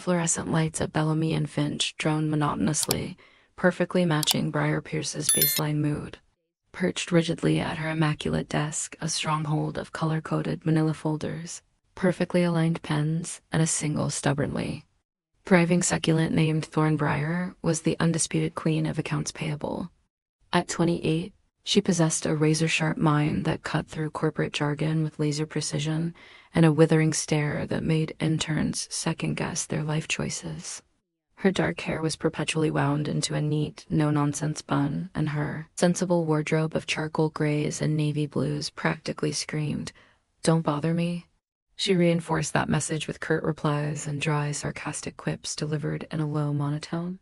fluorescent lights at Bellamy and Finch droned monotonously, perfectly matching Briar Pierce's baseline mood. Perched rigidly at her immaculate desk, a stronghold of color-coded manila folders, perfectly aligned pens, and a single stubbornly thriving succulent named Thornbriar was the undisputed queen of accounts payable. At 28, she possessed a razor-sharp mind that cut through corporate jargon with laser precision and a withering stare that made interns second-guess their life choices. Her dark hair was perpetually wound into a neat, no-nonsense bun, and her sensible wardrobe of charcoal grays and navy blues practically screamed, "Don't bother me." She reinforced that message with curt replies and dry, sarcastic quips delivered in a low monotone.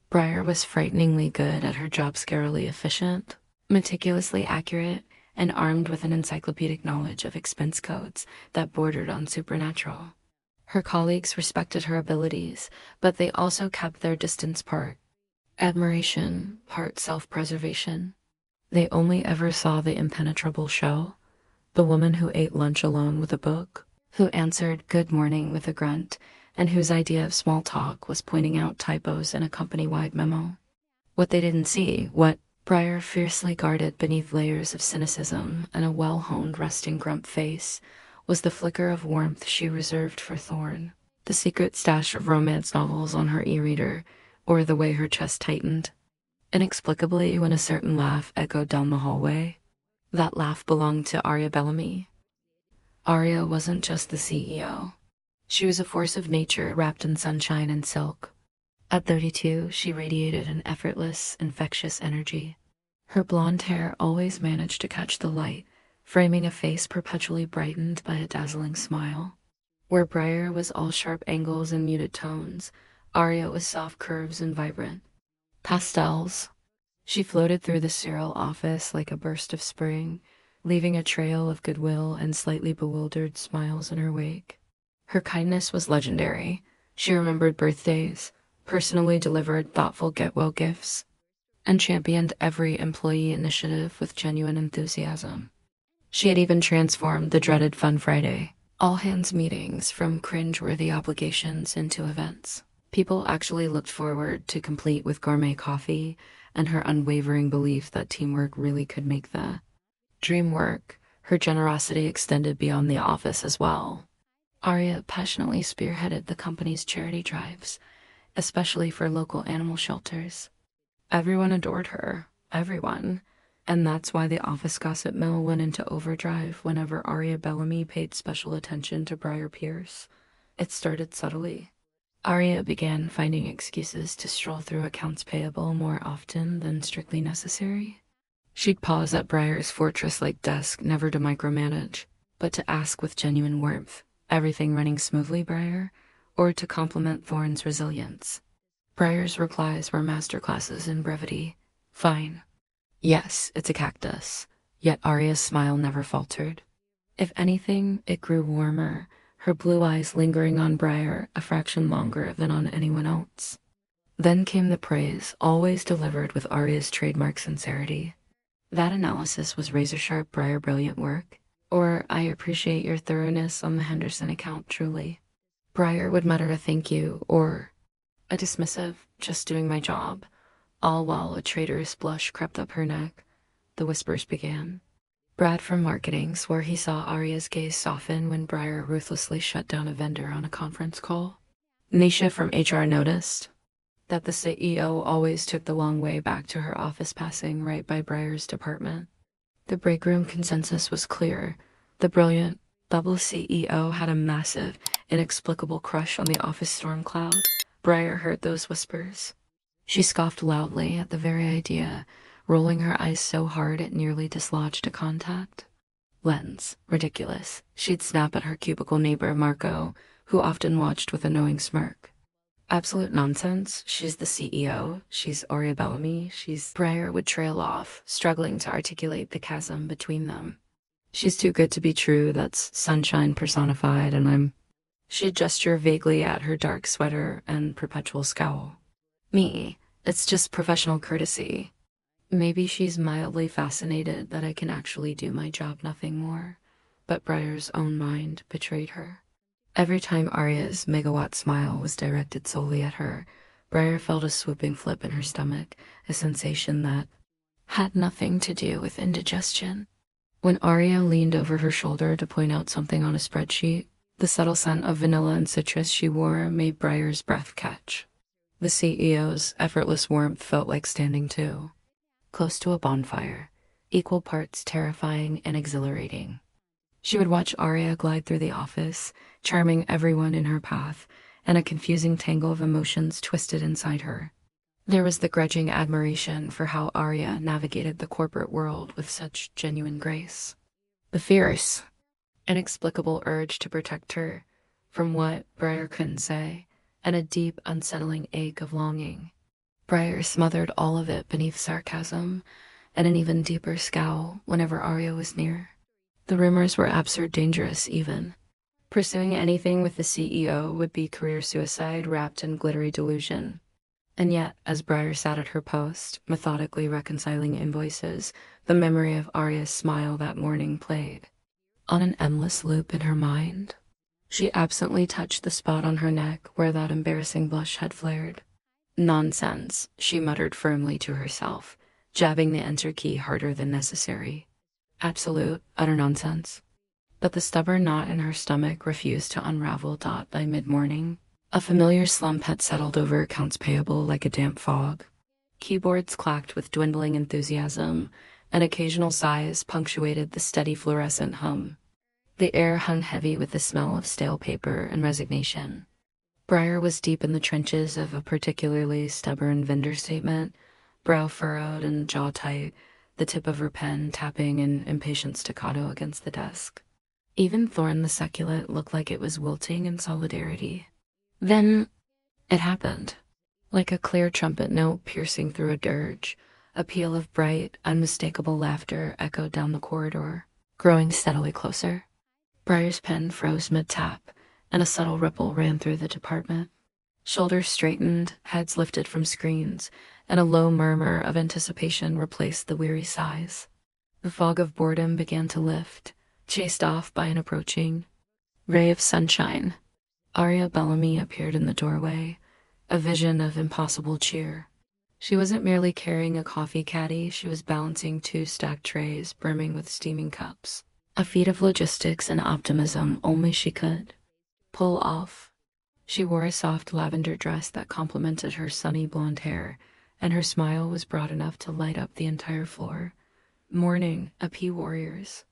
Briar was frighteningly good at her job, scarily efficient, meticulously accurate, and armed with an encyclopedic knowledge of expense codes that bordered on supernatural. Her colleagues respected her abilities, but they also kept their distance part admiration, part self-preservation. They only ever saw the impenetrable show, the woman who ate lunch alone with a book, who answered good morning with a grunt, and whose idea of small talk was pointing out typos in a company-wide memo. What they didn't see, what Briar fiercely guarded beneath layers of cynicism and a well-honed resting grump face, was the flicker of warmth she reserved for Thorn, the secret stash of romance novels on her e-reader, or the way her chest tightened inexplicably when a certain laugh echoed down the hallway. That laugh belonged to Arya Bellamy. Arya wasn't just the CEO. She was a force of nature wrapped in sunshine and silk. At 32, she radiated an effortless, infectious energy. Her blonde hair always managed to catch the light, framing a face perpetually brightened by a dazzling smile. Where Briar was all sharp angles and muted tones, Arya was soft curves and vibrant pastels. She floated through the sterile office like a burst of spring, leaving a trail of goodwill and slightly bewildered smiles in her wake. Her kindness was legendary. She remembered birthdays, personally delivered thoughtful get-well gifts, and championed every employee initiative with genuine enthusiasm. She had even transformed the dreaded Fun Friday all-hands meetings from cringe-worthy obligations into events people actually looked forward to, complete with gourmet coffee and her unwavering belief that teamwork really could make the dream work. Her generosity extended beyond the office as well. Arya passionately spearheaded the company's charity drives, especially for local animal shelters. Everyone adored her, everyone, and that's why the office gossip mill went into overdrive whenever Arya Bellamy paid special attention to Briar Pierce. It started subtly. Arya began finding excuses to stroll through accounts payable more often than strictly necessary. She'd pause at Briar's fortress-like desk, never to micromanage, but to ask with genuine warmth, "Everything running smoothly, Briar?" or to compliment Thorn's resilience. Briar's replies were masterclasses in brevity. "Fine. Yes, it's a cactus." Yet Arya's smile never faltered. If anything, it grew warmer, her blue eyes lingering on Briar a fraction longer than on anyone else. Then came the praise, always delivered with Arya's trademark sincerity. "That analysis was razor-sharp, Briar, brilliant work," or "I appreciate your thoroughness on the Henderson account, truly." Briar would mutter a thank you, or a dismissive, "just doing my job," all while a traitorous blush crept up her neck. The whispers began. Brad from marketing swore he saw Arya's gaze soften when Briar ruthlessly shut down a vendor on a conference call. Nisha from HR noticed that the CEO always took the long way back to her office, passing right by Briar's department. The break room consensus was clear. The brilliant, double CEO had a massive, inexplicable crush on the office storm cloud. Briar heard those whispers. She scoffed loudly at the very idea, rolling her eyes so hard it nearly dislodged a contact lens. Ridiculous. She'd snap at her cubicle neighbor, Marco, who often watched with a knowing smirk. Absolute nonsense. She's the CEO. She's Arya Bellamy. Briar would trail off, struggling to articulate the chasm between them. "She's too good to be true. That's sunshine personified, and She'd gesture vaguely at her dark sweater and perpetual scowl. "Me. It's just professional courtesy." Maybe she's mildly fascinated that I can actually do my job, nothing more. But Briar's own mind betrayed her. Every time Arya's megawatt smile was directed solely at her, Briar felt a swooping flip in her stomach, a sensation that had nothing to do with indigestion. When Arya leaned over her shoulder to point out something on a spreadsheet, the subtle scent of vanilla and citrus she wore made Briar's breath catch. The CEO's effortless warmth felt like standing too, close to a bonfire, equal parts terrifying and exhilarating. She would watch Arya glide through the office, charming everyone in her path, and a confusing tangle of emotions twisted inside her. There was the grudging admiration for how Arya navigated the corporate world with such genuine grace. The fierce, inexplicable urge to protect her from what Briar couldn't say, and a deep, unsettling ache of longing. Briar smothered all of it beneath sarcasm and an even deeper scowl whenever Arya was near. The rumors were absurd dangerous even. Pursuing anything with the CEO would be career suicide wrapped in glittery delusion. And yet, as Briar sat at her post, methodically reconciling invoices, the memory of Arya's smile that morning played on an endless loop in her mind. She absently touched the spot on her neck where that embarrassing blush had flared. Nonsense, she muttered firmly to herself, jabbing the enter key harder than necessary. Absolute, utter nonsense. But the stubborn knot in her stomach refused to unravel. By mid-morning, a familiar slump had settled over accounts payable like a damp fog. Keyboards clacked with dwindling enthusiasm, and occasional sighs punctuated the steady fluorescent hum. The air hung heavy with the smell of stale paper and resignation. Briar was deep in the trenches of a particularly stubborn vendor statement, brow furrowed and jaw tight, the tip of her pen tapping in impatient staccato against the desk. Even Thorn the succulent looked like it was wilting in solidarity. Then it happened. Like a clear trumpet note piercing through a dirge, a peal of bright, unmistakable laughter echoed down the corridor, growing steadily closer. Briar's pen froze mid-tap, and a subtle ripple ran through the department. Shoulders straightened, heads lifted from screens, and a low murmur of anticipation replaced the weary sighs. The fog of boredom began to lift, chased off by an approaching ray of sunshine. Arya Bellamy appeared in the doorway, a vision of impossible cheer. She wasn't merely carrying a coffee caddy, she was balancing two stacked trays brimming with steaming cups. A feat of logistics and optimism only she could pull off. She wore a soft lavender dress that complemented her sunny blonde hair, and her smile was broad enough to light up the entire floor. "Morning, AP warriors,"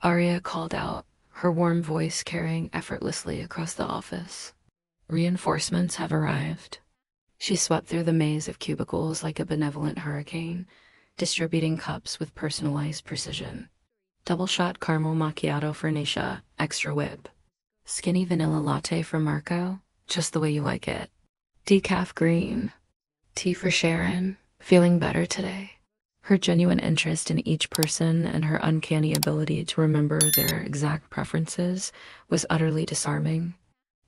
Arya called out, her warm voice carrying effortlessly across the office. "Reinforcements have arrived." She swept through the maze of cubicles like a benevolent hurricane, distributing cups with personalized precision. Double-shot caramel macchiato for Nisha, extra whip. Skinny vanilla latte for Marco, just the way you like it. Decaf green. Tea for Sharon, feeling better today. Her genuine interest in each person and her uncanny ability to remember their exact preferences was utterly disarming.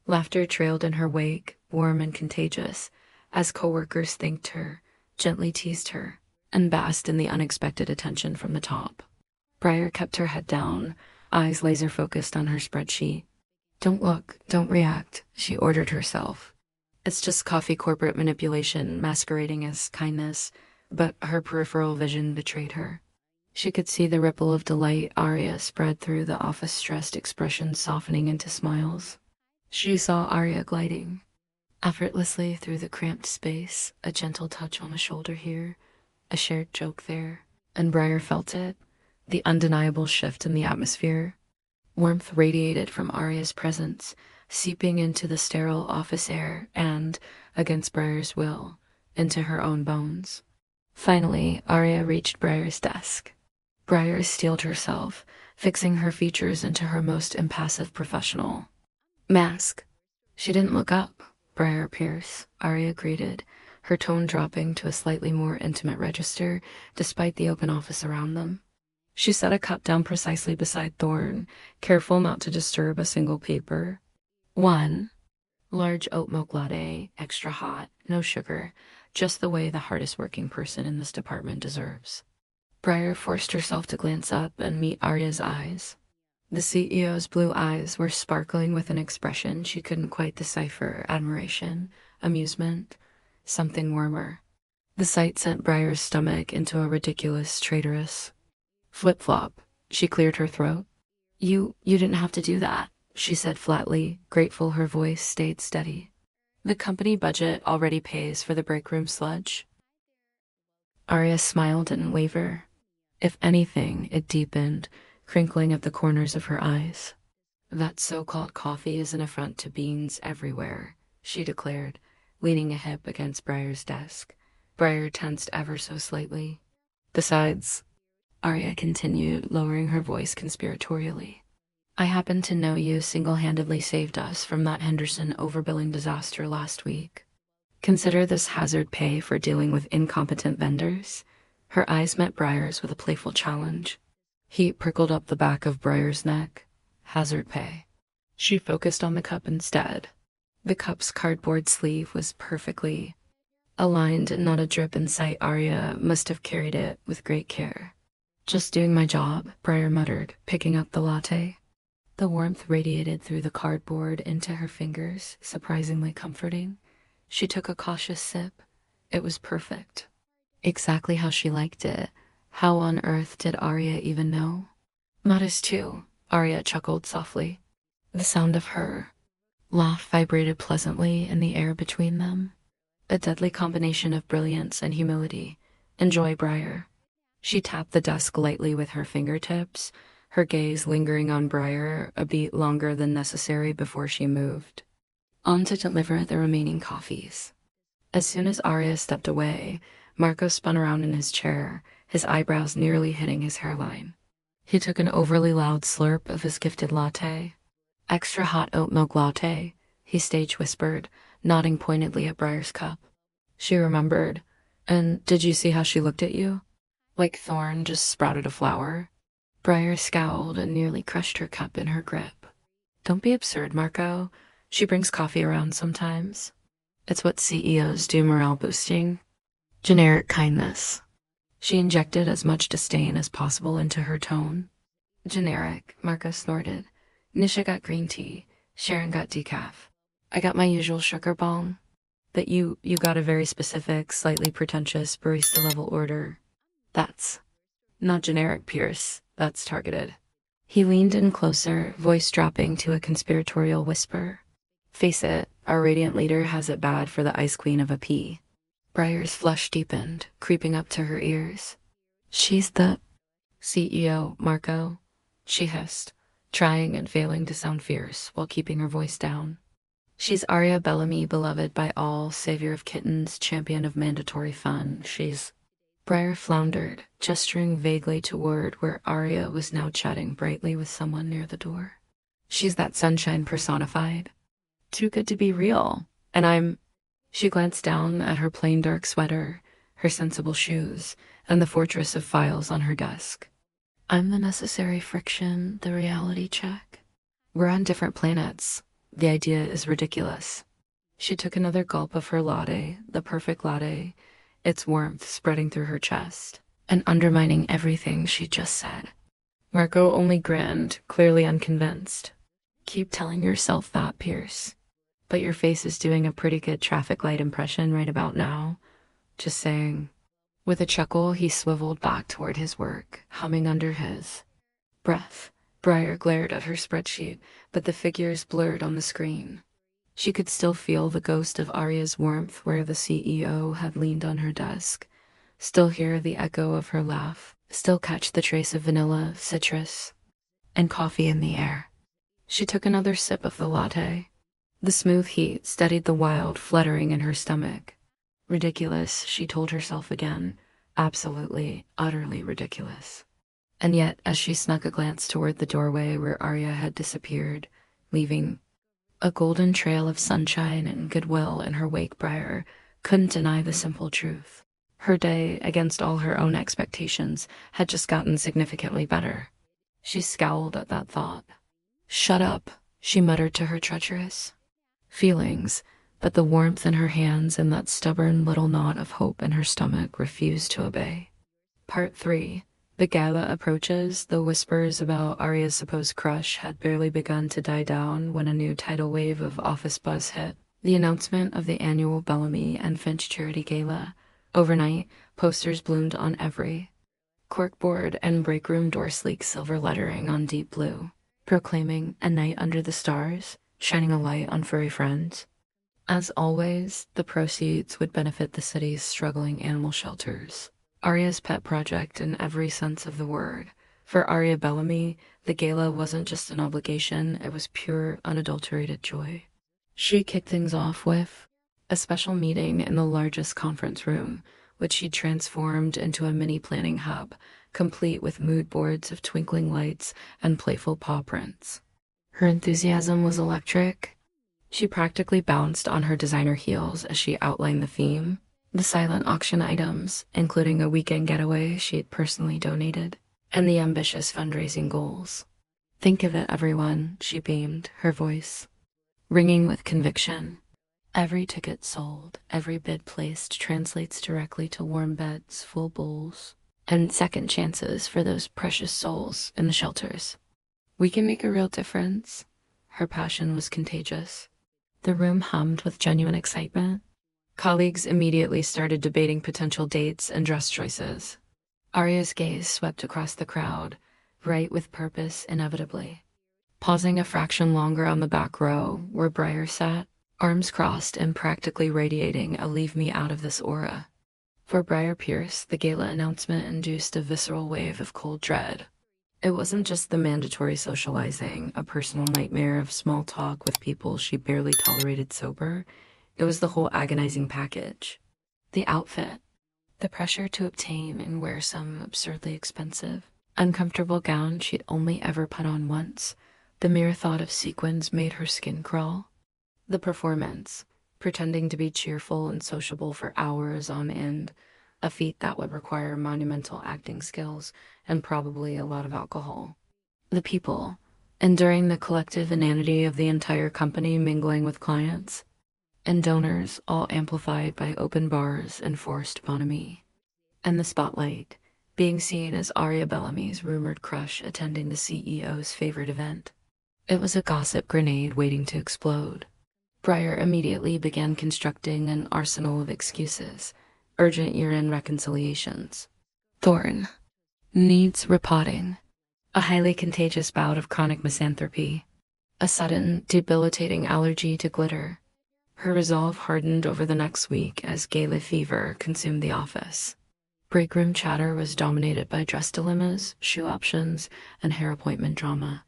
Laughter trailed in her wake, warm and contagious, as coworkers thanked her, gently teased her, and basked in the unexpected attention from the top. Briar kept her head down, eyes laser-focused on her spreadsheet. "Don't look, don't react," she ordered herself. "It's just coffee corporate manipulation masquerading as kindness," but her peripheral vision betrayed her. She could see the ripple of delight Arya spread through the office-stressed expressions softening into smiles. She saw Arya gliding effortlessly through the cramped space, a gentle touch on the shoulder here, a shared joke there, and Briar felt it, the undeniable shift in the atmosphere. Warmth radiated from Arya's presence, seeping into the sterile office air and, against Briar's will, into her own bones. Finally, Arya reached Briar's desk. Briar steeled herself, fixing her features into her most impassive professional mask. She didn't look up. "Briar Pierce," Arya greeted, her tone dropping to a slightly more intimate register despite the open office around them. She set a cup down precisely beside Thorn, careful not to disturb a single paper. "One large oat milk latte, extra hot, no sugar, just the way the hardest working person in this department deserves." Briar forced herself to glance up and meet Arya's eyes. The CEO's blue eyes were sparkling with an expression she couldn't quite decipher: admiration, amusement, something warmer. The sight sent Briar's stomach into a ridiculous, traitorous flip-flop. She cleared her throat. You didn't have to do that, she said flatly, grateful her voice stayed steady. The company budget already pays for the break room sludge. Arya smiled and wavered. If anything, it deepened, crinkling at the corners of her eyes. That so-called coffee is an affront to beans everywhere, she declared, leaning a hip against Briar's desk. Briar tensed ever so slightly. Besides, Arya continued, lowering her voice conspiratorially, I happen to know you single-handedly saved us from that Henderson overbilling disaster last week. Consider this hazard pay for dealing with incompetent vendors. Her eyes met Briar's with a playful challenge. Heat prickled up the back of Briar's neck. Hazard pay. She focused on the cup instead. The cup's cardboard sleeve was perfectly aligned and not a drip in sight. Arya must have carried it with great care. Just doing my job, Briar muttered, picking up the latte. The warmth radiated through the cardboard into her fingers, surprisingly comforting. She took a cautious sip. It was perfect. Exactly how she liked it. How on earth did Arya even know? Modest too, Arya chuckled softly. The sound of her laugh vibrated pleasantly in the air between them. A deadly combination of brilliance and humility. Enjoy, Briar. She tapped the desk lightly with her fingertips, her gaze lingering on Briar a beat longer than necessary before she moved on to deliver the remaining coffees. As soon as Arya stepped away, Marco spun around in his chair, his eyebrows nearly hitting his hairline. He took an overly loud slurp of his gifted latte. Extra hot oat milk latte, he stage whispered, nodding pointedly at Briar's cup. She remembered. And did you see how she looked at you? Like Thorn just sprouted a flower. Briar scowled and nearly crushed her cup in her grip. Don't be absurd, Marco. She brings coffee around sometimes. It's what CEOs do, morale boosting. Generic kindness. She injected as much disdain as possible into her tone. Generic, Marco snorted. Nisha got green tea. Sharon got decaf. I got my usual sugar bong. But you got a very specific, slightly pretentious barista-level order. That's not generic, Pierce. That's targeted. He leaned in closer, voice dropping to a conspiratorial whisper. Face it, our radiant leader has it bad for the ice queen of a pea. Briar's flush deepened, creeping up to her ears. She's the CEO, Marco, she hissed, trying and failing to sound fierce while keeping her voice down. She's Arya Bellamy, beloved by all, savior of kittens, champion of mandatory fun. She's... Briar floundered, gesturing vaguely toward where Arya was now chatting brightly with someone near the door. She's that sunshine personified. Too good to be real. And I'm... She glanced down at her plain dark sweater, her sensible shoes, and the fortress of files on her desk. I'm the necessary friction, the reality check. We're on different planets. The idea is ridiculous. She took another gulp of her latte, the perfect latte, its warmth spreading through her chest, and undermining everything she just said. Marco only grinned, clearly unconvinced. Keep telling yourself that, Pierce. But your face is doing a pretty good traffic light impression right about now. Just saying. With a chuckle, he swiveled back toward his work, humming under his breath. Briar glared at her spreadsheet, but the figures blurred on the screen. She could still feel the ghost of Arya's warmth where the CEO had leaned on her desk, still hear the echo of her laugh, still catch the trace of vanilla, citrus, and coffee in the air. She took another sip of the latte. The smooth heat steadied the wild fluttering in her stomach. Ridiculous, she told herself again. Absolutely, utterly ridiculous. And yet, as she snuck a glance toward the doorway where Arya had disappeared, leaving a golden trail of sunshine and goodwill in her wake, Briar couldn't deny the simple truth. Her day, against all her own expectations, had just gotten significantly better. She scowled at that thought. Shut up, she muttered to her treacherous feelings, but the warmth in her hands and that stubborn little knot of hope in her stomach refused to obey. Part 3. The gala approaches. The whispers about Arya's supposed crush had barely begun to die down when a new tidal wave of office buzz hit. The announcement of the annual Bellamy and Finch Charity Gala. Overnight, posters bloomed on every corkboard and break room door, sleek silver lettering on deep blue, proclaiming a night under the stars, shining a light on furry friends. As always, the proceeds would benefit the city's struggling animal shelters. Arya's pet project in every sense of the word. For Arya Bellamy, the gala wasn't just an obligation, it was pure, unadulterated joy. She kicked things off with a special meeting in the largest conference room, which she transformed into a mini planning hub, complete with mood boards of twinkling lights and playful paw prints. Her enthusiasm was electric. She practically bounced on her designer heels as she outlined the theme. The silent auction items, including a weekend getaway she'd personally donated, and the ambitious fundraising goals. Think of it, everyone, she beamed, her voice ringing with conviction. Every ticket sold, every bid placed translates directly to warm beds, full bowls, and second chances for those precious souls in the shelters. We can make a real difference. Her passion was contagious. The room hummed with genuine excitement. Colleagues immediately started debating potential dates and dress choices. Arya's gaze swept across the crowd, bright with purpose inevitably. Pausing a fraction longer on the back row, where Briar sat, arms crossed and practically radiating a leave me out of this aura. For Briar Pierce, the gala announcement induced a visceral wave of cold dread. It wasn't just the mandatory socializing, a personal nightmare of small talk with people she barely tolerated sober. It was the whole agonizing package. The outfit. The pressure to obtain and wear some absurdly expensive, uncomfortable gown she'd only ever put on once. The mere thought of sequins made her skin crawl. The performance. Pretending to be cheerful and sociable for hours on end. A feat that would require monumental acting skills and probably a lot of alcohol. The people. Enduring the collective inanity of the entire company mingling with clients and donors, all amplified by open bars and forced bonhomie. And the spotlight, being seen as Arya Bellamy's rumored crush attending the CEO's favorite event. It was a gossip grenade waiting to explode. Briar immediately began constructing an arsenal of excuses, urgent year-end reconciliations. Thorn needs repotting, a highly contagious bout of chronic misanthropy, a sudden, debilitating allergy to glitter. Her resolve hardened over the next week as gala fever consumed the office. Break room chatter was dominated by dress dilemmas, shoe options, and hair appointment drama.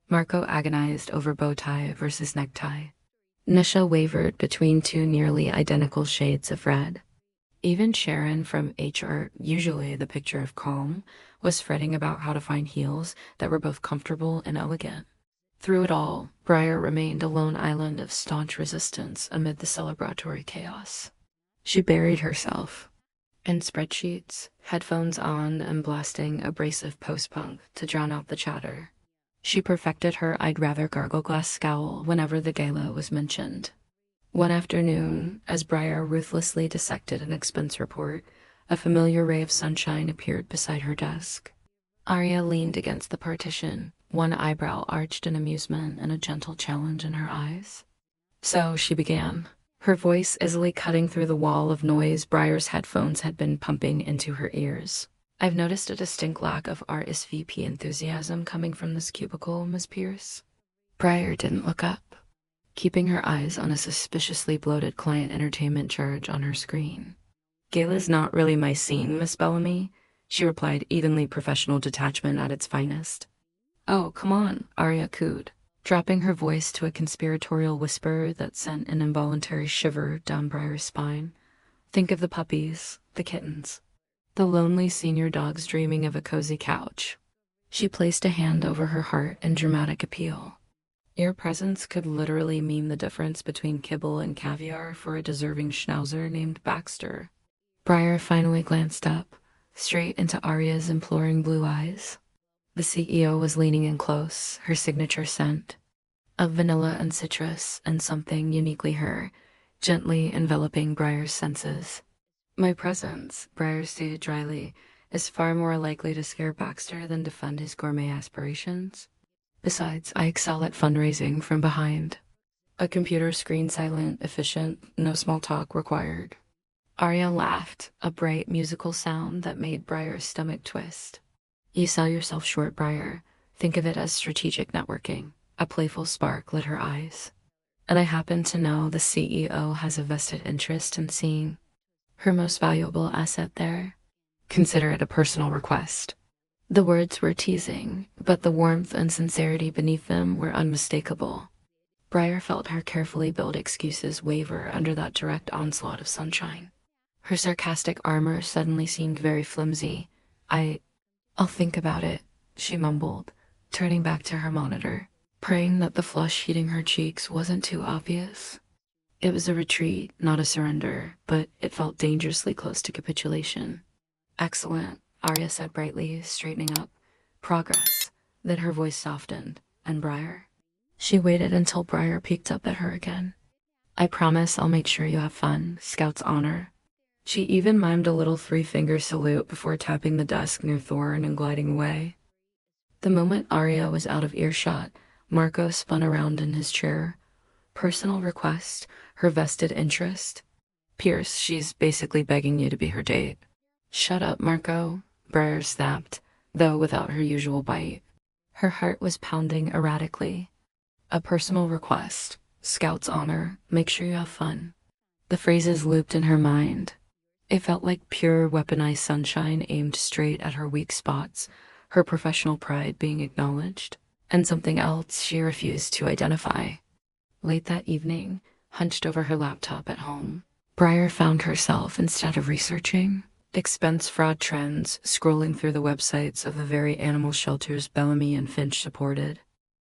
Marco agonized over bow tie versus necktie. Nisha wavered between two nearly identical shades of red. Even Sharon from HR, usually the picture of calm, was fretting about how to find heels that were both comfortable and elegant. Through it all, Briar remained a lone island of staunch resistance amid the celebratory chaos. She buried herself in spreadsheets, headphones on and blasting abrasive post-punk to drown out the chatter. She perfected her I'd rather gargle glass scowl whenever the gala was mentioned. One afternoon, as Briar ruthlessly dissected an expense report, a familiar ray of sunshine appeared beside her desk. Arya leaned against the partition, one eyebrow arched in amusement and a gentle challenge in her eyes. So she began, her voice easily cutting through the wall of noise Briar's headphones had been pumping into her ears. I've noticed a distinct lack of RSVP enthusiasm coming from this cubicle, Miss Pierce. Briar didn't look up, keeping her eyes on a suspiciously bloated client entertainment charge on her screen. Gala's not really my scene, Miss Bellamy, she replied, evenly professional detachment at its finest. Oh, come on, Arya cooed, dropping her voice to a conspiratorial whisper that sent an involuntary shiver down Briar's spine. Think of the puppies, the kittens. The lonely senior dogs dreaming of a cozy couch. She placed a hand over her heart in dramatic appeal. Your presence could literally mean the difference between kibble and caviar for a deserving schnauzer named Baxter. Briar finally glanced up, straight into Arya's imploring blue eyes. The CEO was leaning in close, her signature scent of vanilla and citrus and something uniquely her, gently enveloping Briar's senses. My presence, Briar stated dryly, is far more likely to scare Baxter than to fund his gourmet aspirations. Besides, I excel at fundraising from behind. A computer screen silent, efficient, no small talk required. Arya laughed, a bright musical sound that made Briar's stomach twist. You sell yourself short, Briar. Think of it as strategic networking. A playful spark lit her eyes. And I happen to know the CEO has a vested interest in seeing her most valuable asset there. Consider it a personal request. The words were teasing, but the warmth and sincerity beneath them were unmistakable. Briar felt her carefully built excuses waver under that direct onslaught of sunshine. Her sarcastic armor suddenly seemed very flimsy. I'll think about it, she mumbled, turning back to her monitor, praying that the flush heating her cheeks wasn't too obvious. It was a retreat, not a surrender, but it felt dangerously close to capitulation. Excellent, Arya said brightly, straightening up. Progress. Then her voice softened. And Briar? She waited until Briar peeked up at her again. I promise I'll make sure you have fun, Scout's honor. She even mimed a little three-finger salute before tapping the desk near Thorn and gliding away. The moment Arya was out of earshot, Marco spun around in his chair. Personal request, her vested interest. Pierce, she's basically begging you to be her date. Shut up, Marco, Briar snapped, though without her usual bite. Her heart was pounding erratically. A personal request, Scout's honor, make sure you have fun. The phrases looped in her mind. It felt like pure weaponized sunshine aimed straight at her weak spots, her professional pride being acknowledged, and something else she refused to identify. Late that evening, hunched over her laptop at home, Briar found herself, instead of researching expense fraud trends, scrolling through the websites of the very animal shelters Bellamy and Finch supported.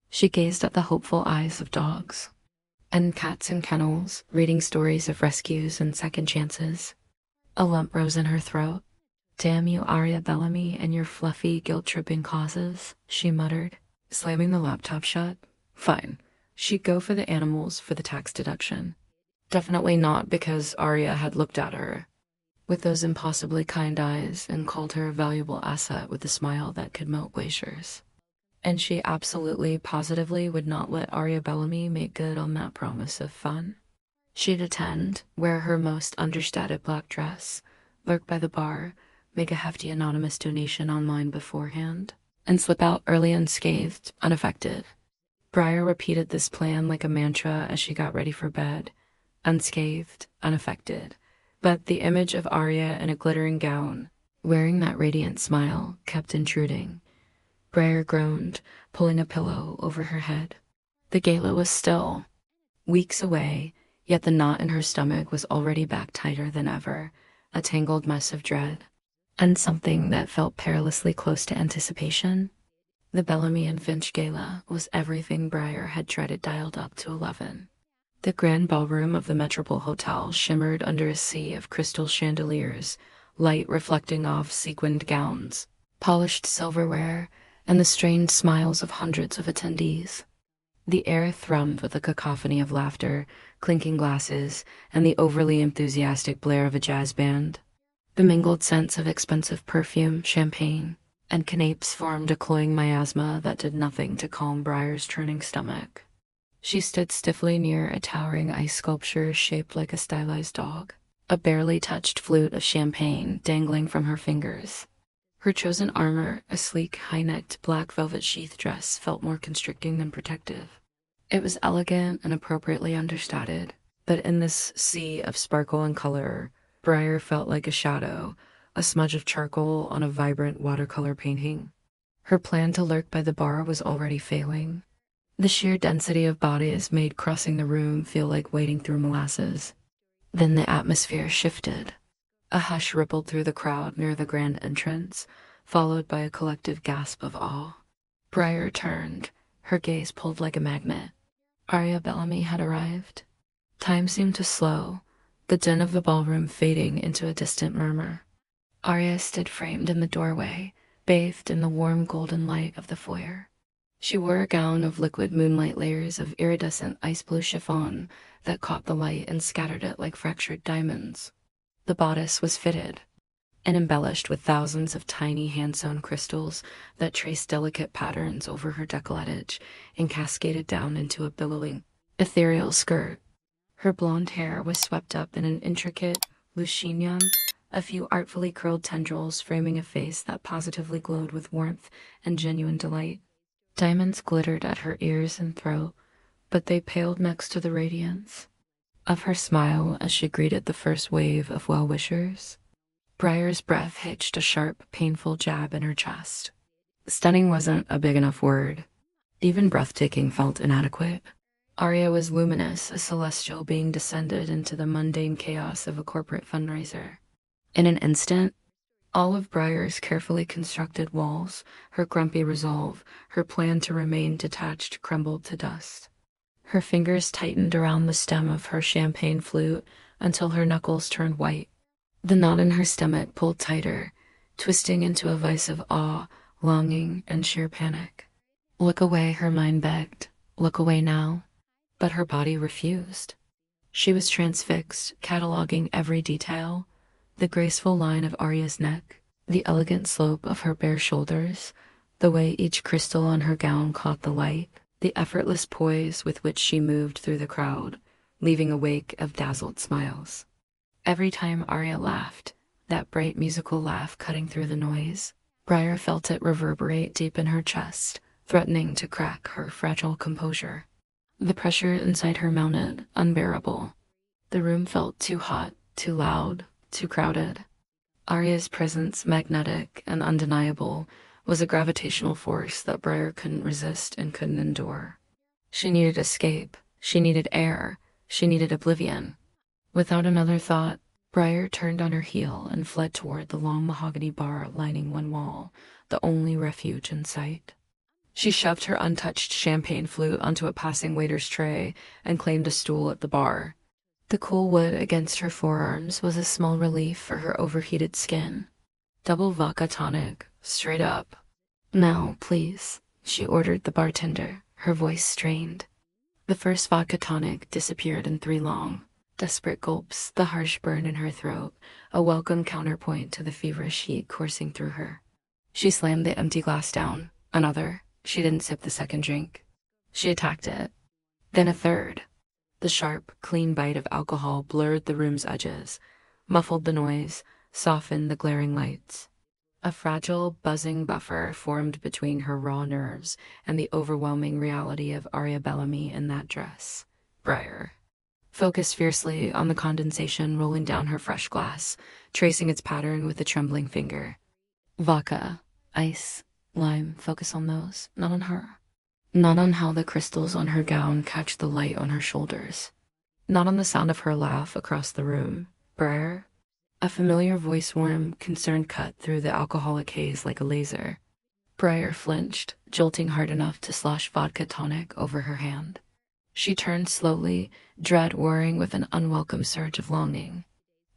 She gazed at the hopeful eyes of dogs and cats in kennels, reading stories of rescues and second chances. A lump rose in her throat. Damn you, Arya Bellamy, and your fluffy, guilt-tripping causes, she muttered, slamming the laptop shut. Fine. She'd go for the animals for the tax deduction. Definitely not because Arya had looked at her with those impossibly kind eyes and called her a valuable asset with a smile that could melt glaciers. And she absolutely, positively would not let Arya Bellamy make good on that promise of fun. She'd attend, wear her most understated black dress, lurk by the bar, make a hefty anonymous donation online beforehand, and slip out early unscathed, unaffected. Briar repeated this plan like a mantra as she got ready for bed. Unscathed, unaffected. But the image of Arya in a glittering gown, wearing that radiant smile, kept intruding. Briar groaned, pulling a pillow over her head. The gala was still weeks away, yet the knot in her stomach was already back tighter than ever, a tangled mess of dread. And something that felt perilously close to anticipation. The Bellamy and Finch gala was everything Briar had dreaded dialed up to 11. The grand ballroom of the Metropole Hotel shimmered under a sea of crystal chandeliers, light reflecting off sequined gowns, polished silverware, and the strained smiles of hundreds of attendees. The air thrummed with a cacophony of laughter, clinking glasses, and the overly enthusiastic blare of a jazz band. The mingled scents of expensive perfume, champagne, and canapes formed a cloying miasma that did nothing to calm Briar's churning stomach. She stood stiffly near a towering ice sculpture shaped like a stylized dog, a barely touched flute of champagne dangling from her fingers. Her chosen armor, a sleek, high-necked black velvet sheath dress, felt more constricting than protective. It was elegant and appropriately understated, but in this sea of sparkle and color, Briar felt like a shadow, a smudge of charcoal on a vibrant watercolor painting. Her plan to lurk by the bar was already failing. The sheer density of bodies made crossing the room feel like wading through molasses. Then the atmosphere shifted. A hush rippled through the crowd near the grand entrance, followed by a collective gasp of awe. Briar turned, her gaze pulled like a magnet. Arya Bellamy had arrived. Time seemed to slow, the din of the ballroom fading into a distant murmur. Arya stood framed in the doorway, bathed in the warm golden light of the foyer. She wore a gown of liquid moonlight layers of iridescent ice blue chiffon that caught the light and scattered it like fractured diamonds. The bodice was fitted, and embellished with thousands of tiny hand-sewn crystals that traced delicate patterns over her décolletage and cascaded down into a billowing, ethereal skirt. Her blonde hair was swept up in an intricate chignon, a few artfully curled tendrils framing a face that positively glowed with warmth and genuine delight. Diamonds glittered at her ears and throat, but they paled next to the radiance of her smile as she greeted the first wave of well-wishers. Briar's breath hitched a sharp, painful jab in her chest. Stunning wasn't a big enough word. Even breathtaking felt inadequate. Arya was luminous, a celestial being descended into the mundane chaos of a corporate fundraiser. In an instant, all of Briar's carefully constructed walls, her grumpy resolve, her plan to remain detached crumbled to dust. Her fingers tightened around the stem of her champagne flute until her knuckles turned white. The knot in her stomach pulled tighter, twisting into a vice of awe, longing, and sheer panic. Look away, her mind begged. Look away now. But her body refused. She was transfixed, cataloging every detail. The graceful line of Arya's neck, the elegant slope of her bare shoulders, the way each crystal on her gown caught the light, the effortless poise with which she moved through the crowd, leaving a wake of dazzled smiles. Every time Arya laughed, that bright musical laugh cutting through the noise, Briar felt it reverberate deep in her chest, threatening to crack her fragile composure. The pressure inside her mounted, unbearable. The room felt too hot, too loud, too crowded. Arya's presence, magnetic and undeniable, was a gravitational force that Briar couldn't resist and couldn't endure. She needed escape. She needed air. She needed oblivion. Without another thought, Briar turned on her heel and fled toward the long mahogany bar lining one wall, the only refuge in sight. She shoved her untouched champagne flute onto a passing waiter's tray and claimed a stool at the bar. The cool wood against her forearms was a small relief for her overheated skin. Double vodka tonic, straight up. Now, please, she ordered the bartender, her voice strained. The first vodka tonic disappeared in 3 long, desperate gulps, the harsh burn in her throat, a welcome counterpoint to the feverish heat coursing through her. She slammed the empty glass down. Another. She didn't sip the second drink. She attacked it. Then a third. The sharp, clean bite of alcohol blurred the room's edges, muffled the noise, softened the glaring lights. A fragile, buzzing buffer formed between her raw nerves and the overwhelming reality of Arya Bellamy in that dress. Briar focused fiercely on the condensation rolling down her fresh glass, tracing its pattern with a trembling finger. Vodka, ice, lime, focus on those, not on her. Not on how the crystals on her gown catch the light on her shoulders. Not on the sound of her laugh across the room. Briar? A familiar voice warm, concern cut through the alcoholic haze like a laser. Briar flinched, jolting hard enough to slosh vodka tonic over her hand. She turned slowly, dread warring with an unwelcome surge of longing.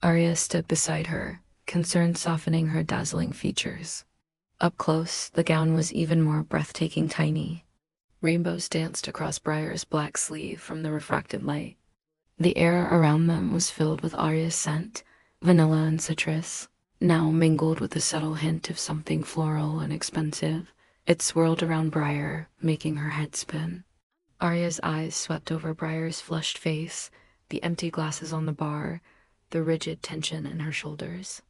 Arya stood beside her, concern softening her dazzling features. Up close, the gown was even more breathtaking tiny. Rainbows danced across Briar's black sleeve from the refracted light. The air around them was filled with Arya's scent, vanilla and citrus, now mingled with a subtle hint of something floral and expensive. It swirled around Briar, making her head spin. Arya's eyes swept over Briar's flushed face, the empty glasses on the bar, the rigid tension in her shoulders.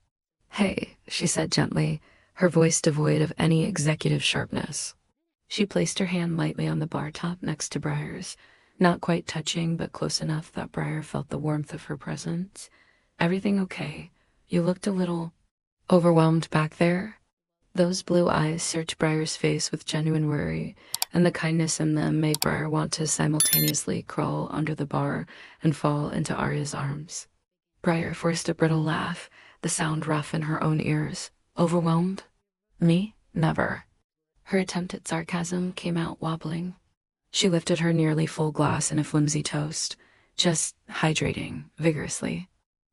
"Hey," she said gently, her voice devoid of any executive sharpness. She placed her hand lightly on the bar top next to Briar's, not quite touching but close enough that Briar felt the warmth of her presence. "Everything okay? You looked a little overwhelmed back there." Those blue eyes searched Briar's face with genuine worry, and the kindness in them made Briar want to simultaneously crawl under the bar and fall into Arya's arms. Briar forced a brittle laugh, the sound rough in her own ears. "Overwhelmed? Me? Never." Her attempt at sarcasm came out wobbling. She lifted her nearly full glass in a flimsy toast, just hydrating vigorously.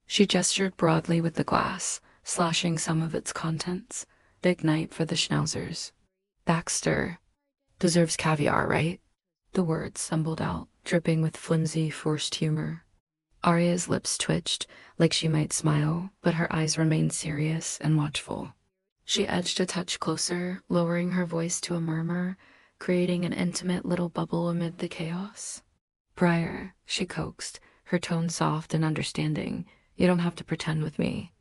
She gestured broadly with the glass, sloshing some of its contents. "Big night for the schnauzers. Baxter deserves caviar, right?" The words stumbled out, dripping with flimsy, forced humor. Arya's lips twitched, like she might smile, but her eyes remained serious and watchful. She edged a touch closer, lowering her voice to a murmur, creating an intimate little bubble amid the chaos. Briar, she coaxed, her tone soft and understanding. You don't have to pretend with me.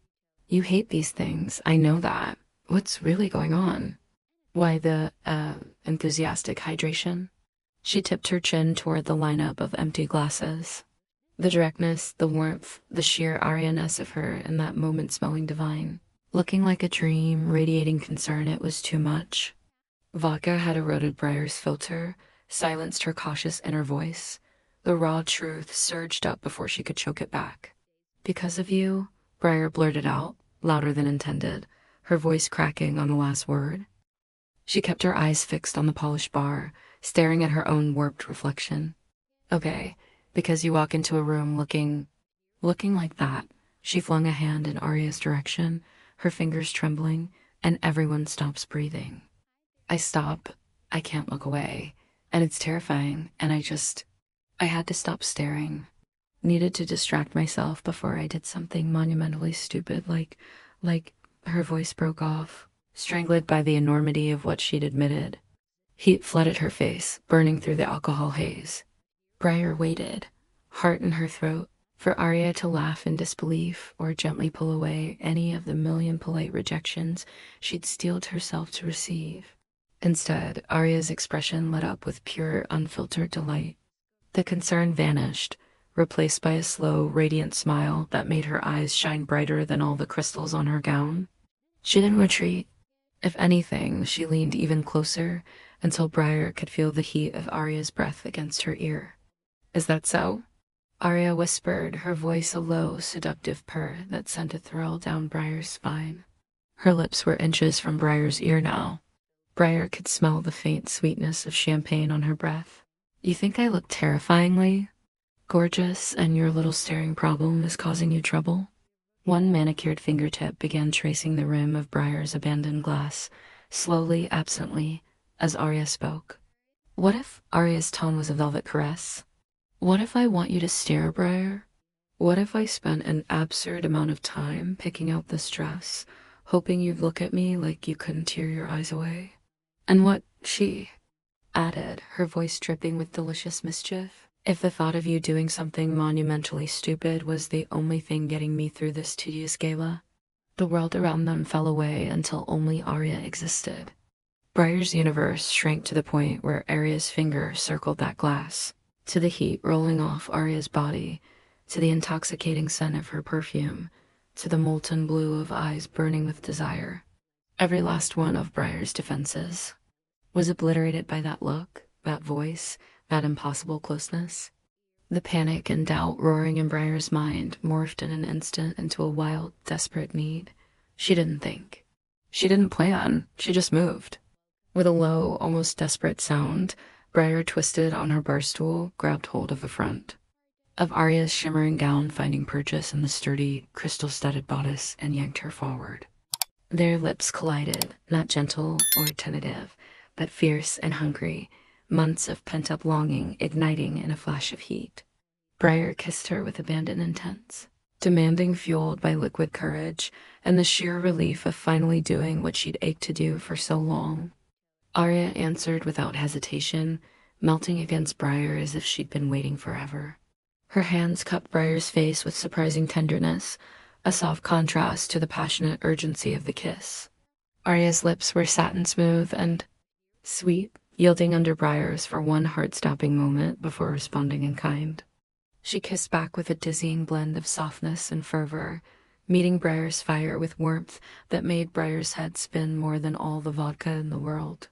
You hate these things, I know that. What's really going on? Why the, enthusiastic hydration? She tipped her chin toward the lineup of empty glasses. The directness, the warmth, the sheer Arya-ness of her in that moment smelling divine. Looking like a dream, radiating concern, it was too much. Vodka had eroded Briar's filter, silenced her cautious inner voice. The raw truth surged up before she could choke it back. Because of you, Briar blurted out, louder than intended, her voice cracking on the last word. She kept her eyes fixed on the polished bar, staring at her own warped reflection. Okay, because you walk into a room looking like that. She flung a hand in Arya's direction, her fingers trembling, and everyone stops breathing. I stop. I can't look away. And it's terrifying, and I had to stop staring. Needed to distract myself before I did something monumentally stupid, like, her voice broke off, strangled by the enormity of what she'd admitted. Heat flooded her face, burning through the alcohol haze. Briar waited, heart in her throat, for Arya to laugh in disbelief or gently pull away any of the million polite rejections she'd steeled herself to receive. Instead, Arya's expression lit up with pure, unfiltered delight. The concern vanished, replaced by a slow, radiant smile that made her eyes shine brighter than all the crystals on her gown. She didn't retreat. If anything, she leaned even closer until Briar could feel the heat of Arya's breath against her ear. Is that so? Arya whispered, her voice a low, seductive purr that sent a thrill down Briar's spine. Her lips were inches from Briar's ear now. Briar could smell the faint sweetness of champagne on her breath. You think I look terrifyingly gorgeous, and your little staring problem is causing you trouble? One manicured fingertip began tracing the rim of Briar's abandoned glass, slowly, absently, as Arya spoke. What if Arya's tone was a velvet caress? What if I want you to stare, Briar? What if I spent an absurd amount of time picking out this dress, hoping you'd look at me like you couldn't tear your eyes away? And what she added, her voice dripping with delicious mischief. If the thought of you doing something monumentally stupid was the only thing getting me through this tedious gala, the world around them fell away until only Arya existed. Briar's universe shrank to the point where Arya's finger circled that glass, to the heat rolling off Arya's body, to the intoxicating scent of her perfume, to the molten blue of eyes burning with desire. Every last one of Briar's defenses was obliterated by that look, that voice, that impossible closeness. The panic and doubt roaring in Briar's mind morphed in an instant into a wild, desperate need. She didn't think. She didn't plan. She just moved. With a low, almost desperate sound, Briar twisted on her bar stool, grabbed hold of the front of Arya's shimmering gown, finding purchase in the sturdy, crystal-studded bodice, and yanked her forward. Their lips collided, not gentle or tentative, but fierce and hungry, months of pent-up longing igniting in a flash of heat. Briar kissed her with abandoned intent, demanding, fueled by liquid courage and the sheer relief of finally doing what she'd ached to do for so long. Arya answered without hesitation, melting against Briar as if she'd been waiting forever. Her hands cupped Briar's face with surprising tenderness, a soft contrast to the passionate urgency of the kiss. Arya's lips were satin smooth and sweet, yielding under Briar's for one heart-stopping moment before responding in kind. She kissed back with a dizzying blend of softness and fervor, meeting Briar's fire with warmth that made Briar's head spin more than all the vodka in the world.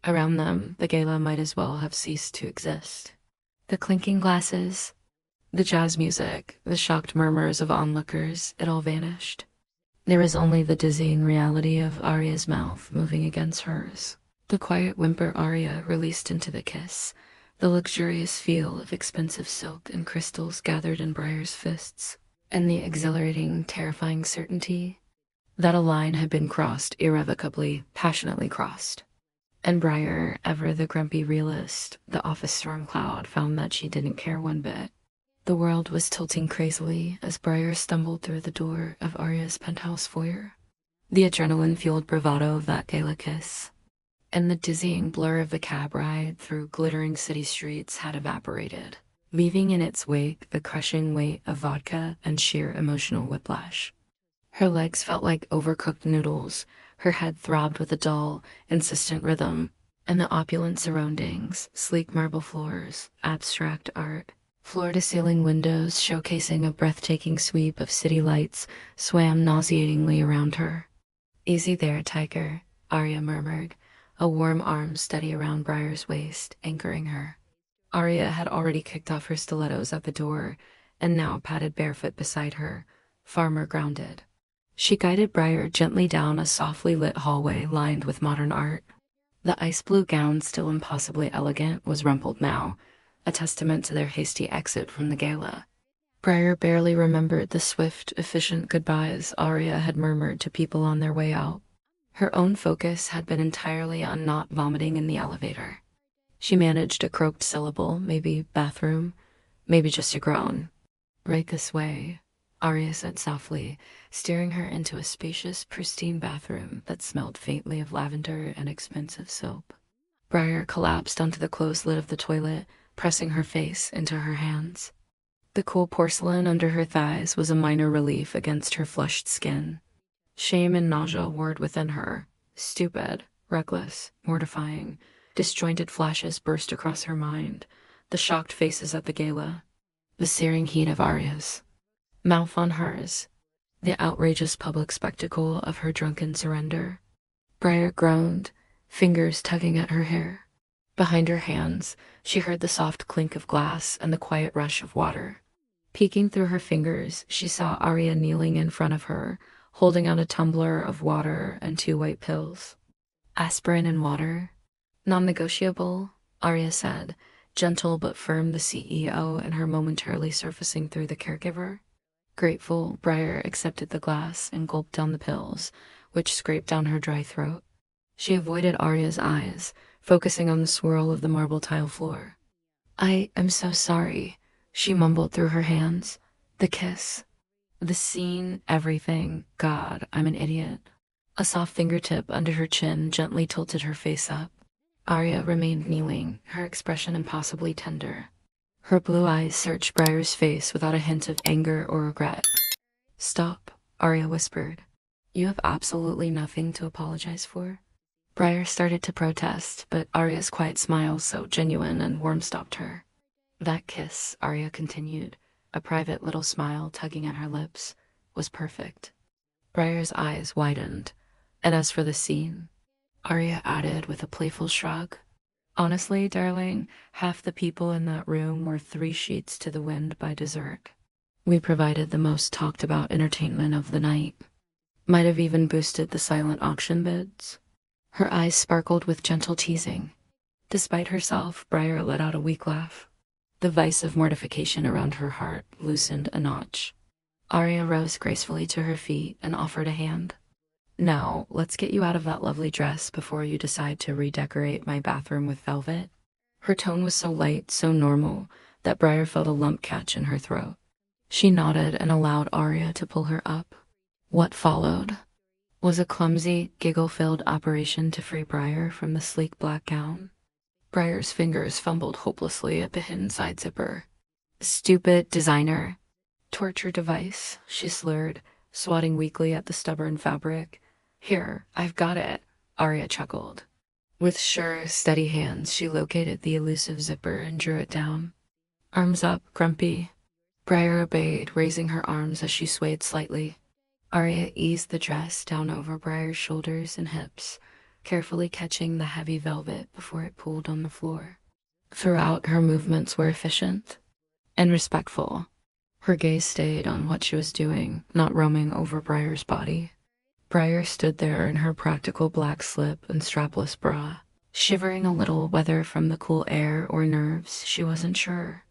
Around them, the gala might as well have ceased to exist. The clinking glasses, the jazz music, the shocked murmurs of onlookers, it all vanished. There was only the dizzying reality of Arya's mouth moving against hers. The quiet whimper Arya released into the kiss, the luxurious feel of expensive silk and crystals gathered in Briar's fists, and the exhilarating, terrifying certainty that a line had been crossed irrevocably, passionately crossed. And Briar, ever the grumpy realist, the office storm cloud, found that she didn't care one bit. The world was tilting crazily as Briar stumbled through the door of Arya's penthouse foyer. The adrenaline-fueled bravado of that gala kiss and the dizzying blur of the cab ride through glittering city streets had evaporated, leaving in its wake the crushing weight of vodka and sheer emotional whiplash. Her legs felt like overcooked noodles, her head throbbed with a dull, insistent rhythm, and the opulent surroundings, sleek marble floors, abstract art, floor-to-ceiling windows showcasing a breathtaking sweep of city lights, swam nauseatingly around her. "Easy there, tiger," Arya murmured, a warm arm steady around Briar's waist, anchoring her. Arya had already kicked off her stilettos at the door, and now padded barefoot beside her, far more grounded. She guided Briar gently down a softly lit hallway lined with modern art. The ice-blue gown, still impossibly elegant, was rumpled now, a testament to their hasty exit from the gala. Briar barely remembered the swift, efficient goodbyes Arya had murmured to people on their way out. Her own focus had been entirely on not vomiting in the elevator. She managed a croaked syllable, maybe bathroom, maybe just a groan. "Right this way," Arya said softly, steering her into a spacious, pristine bathroom that smelled faintly of lavender and expensive soap. Briar collapsed onto the closed lid of the toilet, pressing her face into her hands. The cool porcelain under her thighs was a minor relief against her flushed skin. Shame and nausea warred within her. Stupid, reckless, mortifying, disjointed flashes burst across her mind. The shocked faces at the gala. The searing heat of Arya's mouth on hers. The outrageous public spectacle of her drunken surrender. Briar groaned, fingers tugging at her hair. Behind her hands, she heard the soft clink of glass and the quiet rush of water. Peeking through her fingers, she saw Arya kneeling in front of her, holding out a tumbler of water and 2 white pills. "Aspirin and water. Non-negotiable," Arya said, gentle but firm, the CEO and her momentarily surfacing through the caregiver. Grateful, Briar accepted the glass and gulped down the pills, which scraped down her dry throat. She avoided Arya's eyes, focusing on the swirl of the marble tile floor. "I am so sorry," she mumbled through her hands. "The kiss. The scene, everything. God, I'm an idiot." A soft fingertip under her chin gently tilted her face up. Arya remained kneeling, her expression impossibly tender. Her blue eyes searched Briar's face without a hint of anger or regret. "Stop," Arya whispered. "You have absolutely nothing to apologize for." Briar started to protest, but Arya's quiet smile, so genuine and warm, stopped her. "That kiss," Arya continued, a private little smile tugging at her lips, "was perfect." Briar's eyes widened. "And as for the scene," Arya added with a playful shrug, "honestly, darling, half the people in that room were 3 sheets to the wind by dessert. We provided the most talked-about entertainment of the night. Might have even boosted the silent auction bids." Her eyes sparkled with gentle teasing. Despite herself, Briar let out a weak laugh. The vice of mortification around her heart loosened a notch. Arya rose gracefully to her feet and offered a hand. "Now, let's get you out of that lovely dress before you decide to redecorate my bathroom with velvet." Her tone was so light, so normal, that Briar felt a lump catch in her throat. She nodded and allowed Arya to pull her up. What followed was a clumsy, giggle-filled operation to free Briar from the sleek black gown. Briar's fingers fumbled hopelessly at the hidden side zipper. "Stupid designer. Torture device," she slurred, swatting weakly at the stubborn fabric. "Here, I've got it," Arya chuckled. With sure, steady hands, she located the elusive zipper and drew it down. "Arms up, grumpy." Briar obeyed, raising her arms as she swayed slightly. Arya eased the dress down over Briar's shoulders and hips, carefully catching the heavy velvet before it pooled on the floor. Throughout, her movements were efficient and respectful. Her gaze stayed on what she was doing, not roaming over Briar's body. Briar stood there in her practical black slip and strapless bra, shivering a little, whether from the cool air or nerves, she wasn't sure.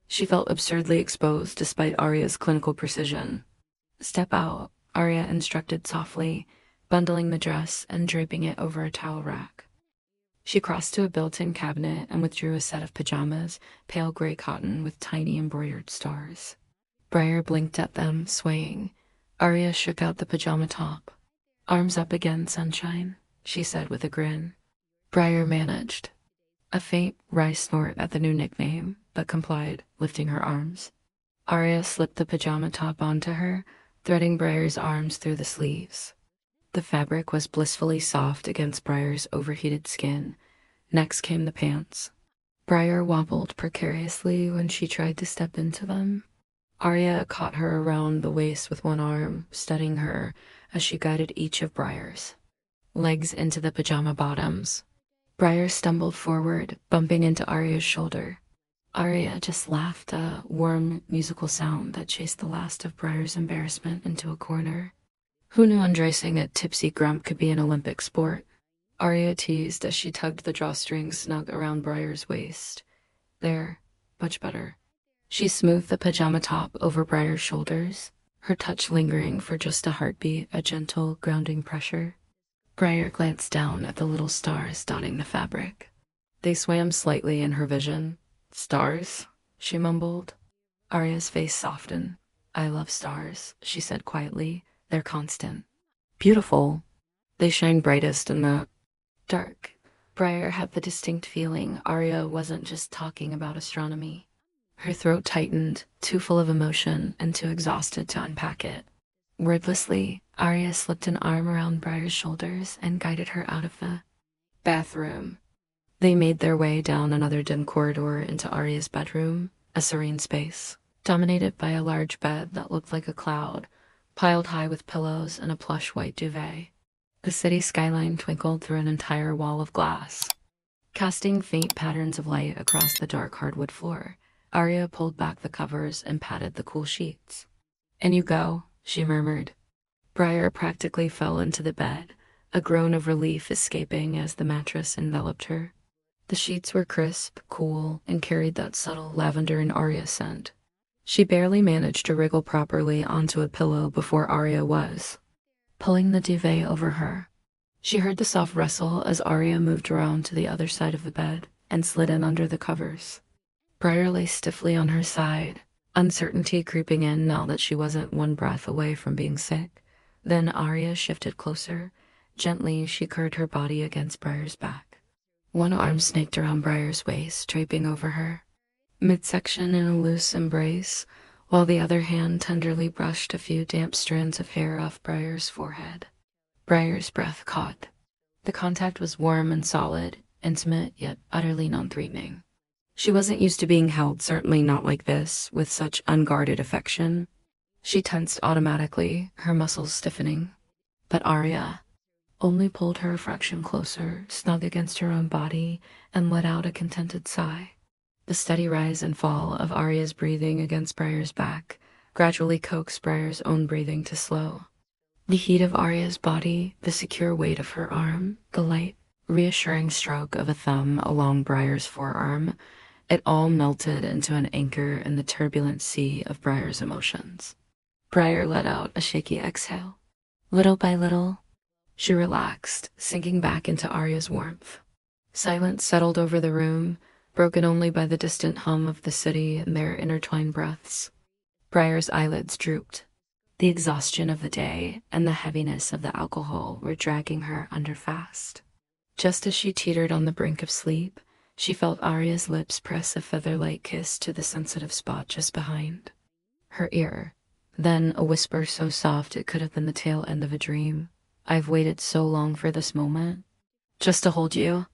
She felt absurdly exposed despite Arya's clinical precision. "Step out," Arya instructed softly, bundling the dress and draping it over a towel rack. She crossed to a built-in cabinet and withdrew a set of pajamas, pale gray cotton with tiny embroidered stars. Briar blinked at them, swaying. Arya shook out the pajama top. "Arms up again, sunshine," she said with a grin. Briar managed a faint, wry snort at the new nickname, but complied, lifting her arms. Arya slipped the pajama top onto her, threading Briar's arms through the sleeves. The fabric was blissfully soft against Briar's overheated skin. Next came the pants. Briar wobbled precariously when she tried to step into them. Arya caught her around the waist with one arm, steadying her as she guided each of Briar's legs into the pajama bottoms. Briar stumbled forward, bumping into Arya's shoulder. Arya just laughed, a warm, musical sound that chased the last of Briar's embarrassment into a corner. Who knew undressing a tipsy grump could be an Olympic sport? Arya teased as she tugged the drawstring snug around Briar's waist. There, much better. She smoothed the pajama top over Briar's shoulders, her touch lingering for just a heartbeat, a gentle, grounding pressure. Briar glanced down at the little stars dotting the fabric. They swam slightly in her vision. "Stars?" she mumbled. Arya's face softened. "I love stars," she said quietly. "They're constant. Beautiful. They shine brightest in the dark." Briar had the distinct feeling Arya wasn't just talking about astronomy. Her throat tightened, too full of emotion and too exhausted to unpack it. Wordlessly, Arya slipped an arm around Briar's shoulders and guided her out of the bathroom. They made their way down another dim corridor into Arya's bedroom, a serene space, dominated by a large bed that looked like a cloud, piled high with pillows and a plush white duvet. The city skyline twinkled through an entire wall of glass, casting faint patterns of light across the dark hardwood floor. Arya pulled back the covers and patted the cool sheets. "In you go," she murmured. Briar practically fell into the bed, a groan of relief escaping as the mattress enveloped her. The sheets were crisp, cool, and carried that subtle lavender and Arya scent. She barely managed to wriggle properly onto a pillow before Arya was pulling the duvet over her. She heard the soft rustle as Arya moved around to the other side of the bed and slid in under the covers. Briar lay stiffly on her side, uncertainty creeping in now that she wasn't one breath away from being sick. Then Arya shifted closer. Gently, she curved her body against Briar's back. One arm snaked around Briar's waist, draping over her, midsection in a loose embrace, while the other hand tenderly brushed a few damp strands of hair off Briar's forehead. Briar's breath caught. The contact was warm and solid, intimate yet utterly non-threatening. She wasn't used to being held, certainly not like this, with such unguarded affection. She tensed automatically, her muscles stiffening. But Arya only pulled her a fraction closer, snug against her own body, and let out a contented sigh. The steady rise and fall of Arya's breathing against Briar's back gradually coaxed Briar's own breathing to slow. The heat of Arya's body, the secure weight of her arm, the light, reassuring stroke of a thumb along Briar's forearm, it all melted into an anchor in the turbulent sea of Briar's emotions. Briar let out a shaky exhale. Little by little, she relaxed, sinking back into Arya's warmth. Silence settled over the room, broken only by the distant hum of the city and their intertwined breaths. Briar's eyelids drooped. The exhaustion of the day and the heaviness of the alcohol were dragging her under fast. Just as she teetered on the brink of sleep, she felt Arya's lips press a feather-light kiss to the sensitive spot just behind her ear. Then a whisper so soft it could have been the tail end of a dream. "I've waited so long for this moment. Just to hold you."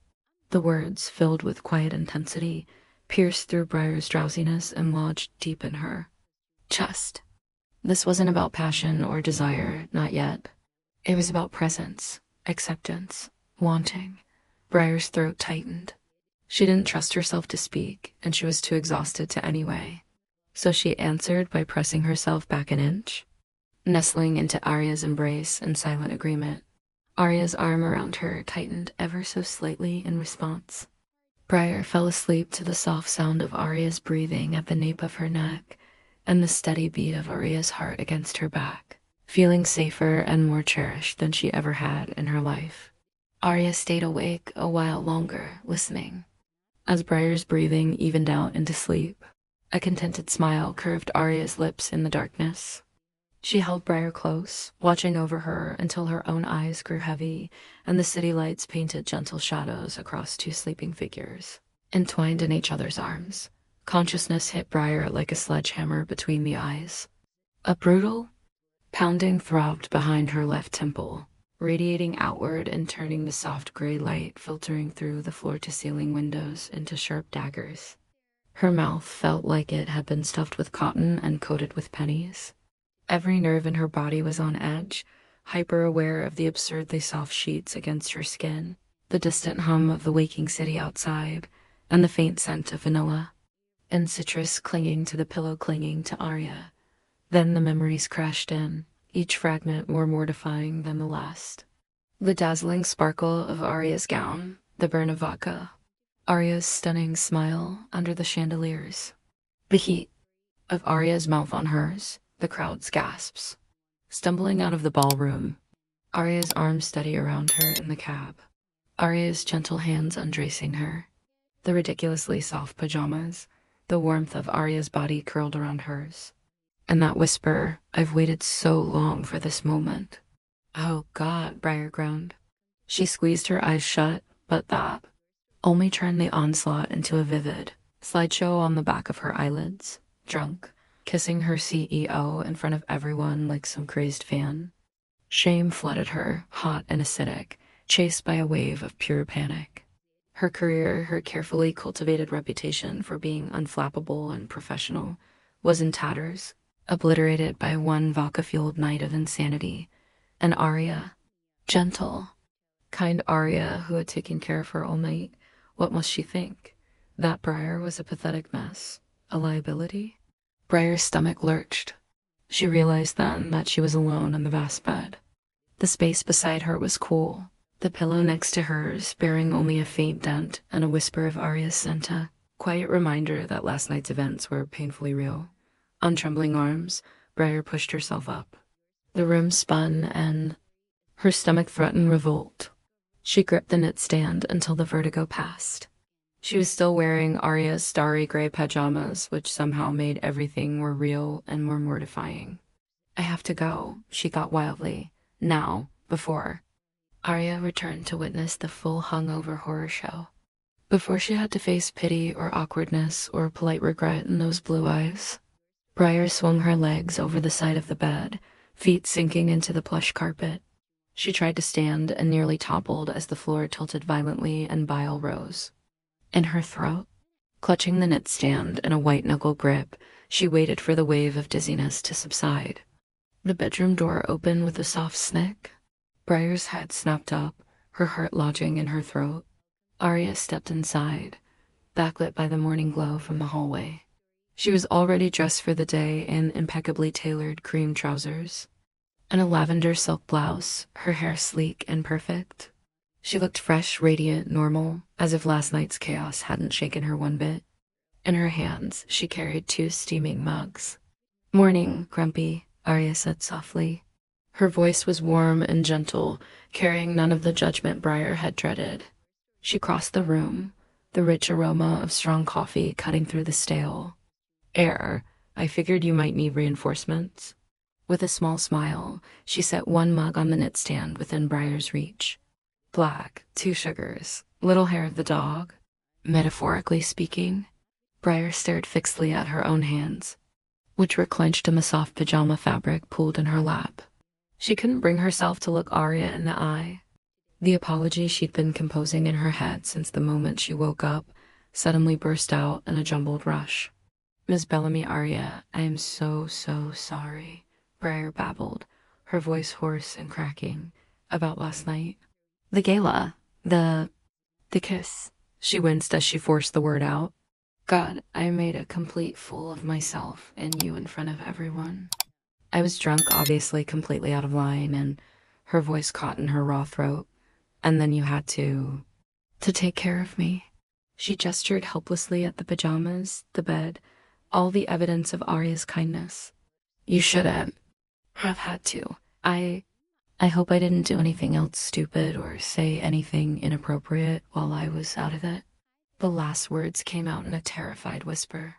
The words, filled with quiet intensity, pierced through Briar's drowsiness and lodged deep in her chest. This wasn't about passion or desire, not yet. It was about presence, acceptance, wanting. Briar's throat tightened. She didn't trust herself to speak, and she was too exhausted to anyway. So she answered by pressing herself back an inch, nestling into Arya's embrace in silent agreement. Arya's arm around her tightened ever so slightly in response. Briar fell asleep to the soft sound of Arya's breathing at the nape of her neck and the steady beat of Arya's heart against her back, feeling safer and more cherished than she ever had in her life. Arya stayed awake a while longer, listening. As Briar's breathing evened out into sleep, a contented smile curved Arya's lips in the darkness. She held Briar close, watching over her until her own eyes grew heavy and the city lights painted gentle shadows across two sleeping figures, entwined in each other's arms. Consciousness hit Briar like a sledgehammer between the eyes. A brutal pounding throbbed behind her left temple, radiating outward and turning the soft gray light filtering through the floor-to-ceiling windows into sharp daggers. Her mouth felt like it had been stuffed with cotton and coated with pennies. Every nerve in her body was on edge, hyper-aware of the absurdly soft sheets against her skin, the distant hum of the waking city outside, and the faint scent of vanilla and citrus clinging to the pillow clinging to Arya. Then the memories crashed in, each fragment more mortifying than the last. The dazzling sparkle of Arya's gown, the burn of vodka, Arya's stunning smile under the chandeliers, the heat of Arya's mouth on hers, the crowd's gasps. Stumbling out of the ballroom, Arya's arms steady around her in the cab, Arya's gentle hands undressing her, the ridiculously soft pajamas, the warmth of Arya's body curled around hers. And that whisper, "I've waited so long for this moment." "Oh God," Briar groaned. She squeezed her eyes shut, but that only turned the onslaught into a vivid slideshow on the back of her eyelids. Drunk, kissing her CEO in front of everyone like some crazed fan. Shame flooded her, hot and acidic, chased by a wave of pure panic. Her career, her carefully cultivated reputation for being unflappable and professional, was in tatters, obliterated by one vodka-fueled night of insanity. And Arya, gentle, kind Arya who had taken care of her all night, what must she think? That Briar was a pathetic mess, a liability? Briar's stomach lurched. She realized then that she was alone on the vast bed. The space beside her was cool, the pillow next to hers bearing only a faint dent and a whisper of Arya's scent, a quiet reminder that last night's events were painfully real. On trembling arms, Briar pushed herself up. The room spun and her stomach threatened revolt. She gripped the knitstand until the vertigo passed. She was still wearing Arya's starry gray pajamas, which somehow made everything more real and more mortifying. "I have to go," she thought wildly. Now, before Arya returned to witness the full hungover horror show. Before she had to face pity or awkwardness or polite regret in those blue eyes. Briar swung her legs over the side of the bed, feet sinking into the plush carpet. She tried to stand and nearly toppled as the floor tilted violently and bile rose. In her throat, clutching the knitstand in a white-knuckle grip, she waited for the wave of dizziness to subside. The bedroom door opened with a soft snick. Briar's head snapped up, her heart lodging in her throat. Arya stepped inside, backlit by the morning glow from the hallway. She was already dressed for the day in impeccably tailored cream trousers and a lavender silk blouse, her hair sleek and perfect. She looked fresh, radiant, normal, as if last night's chaos hadn't shaken her one bit. In her hands, she carried 2 steaming mugs. "Morning, Grumpy," Arya said softly. Her voice was warm and gentle, carrying none of the judgment Briar had dreaded. She crossed the room, the rich aroma of strong coffee cutting through the stale air. "I figured you might need reinforcements." With a small smile, she set one mug on the knitstand within Briar's reach. Black, 2 sugars, little hair of the dog. Metaphorically speaking, Briar stared fixedly at her own hands, which were clenched in the soft pajama fabric pulled in her lap. She couldn't bring herself to look Arya in the eye. The apology she'd been composing in her head since the moment she woke up suddenly burst out in a jumbled rush. "Miss Bellamy, Arya, I am so sorry," Briar babbled, her voice hoarse and cracking, "about last night. The gala, the kiss." She winced as she forced the word out. "God, I made a complete fool of myself and you in front of everyone. I was drunk, obviously completely out of line," and her voice caught in her raw throat. "And then you had to take care of me." She gestured helplessly at the pajamas, the bed, all the evidence of Arya's kindness. "You shouldn't have had to. I I hope I didn't do anything else stupid or say anything inappropriate while I was out of it. The last words came out in a terrified whisper.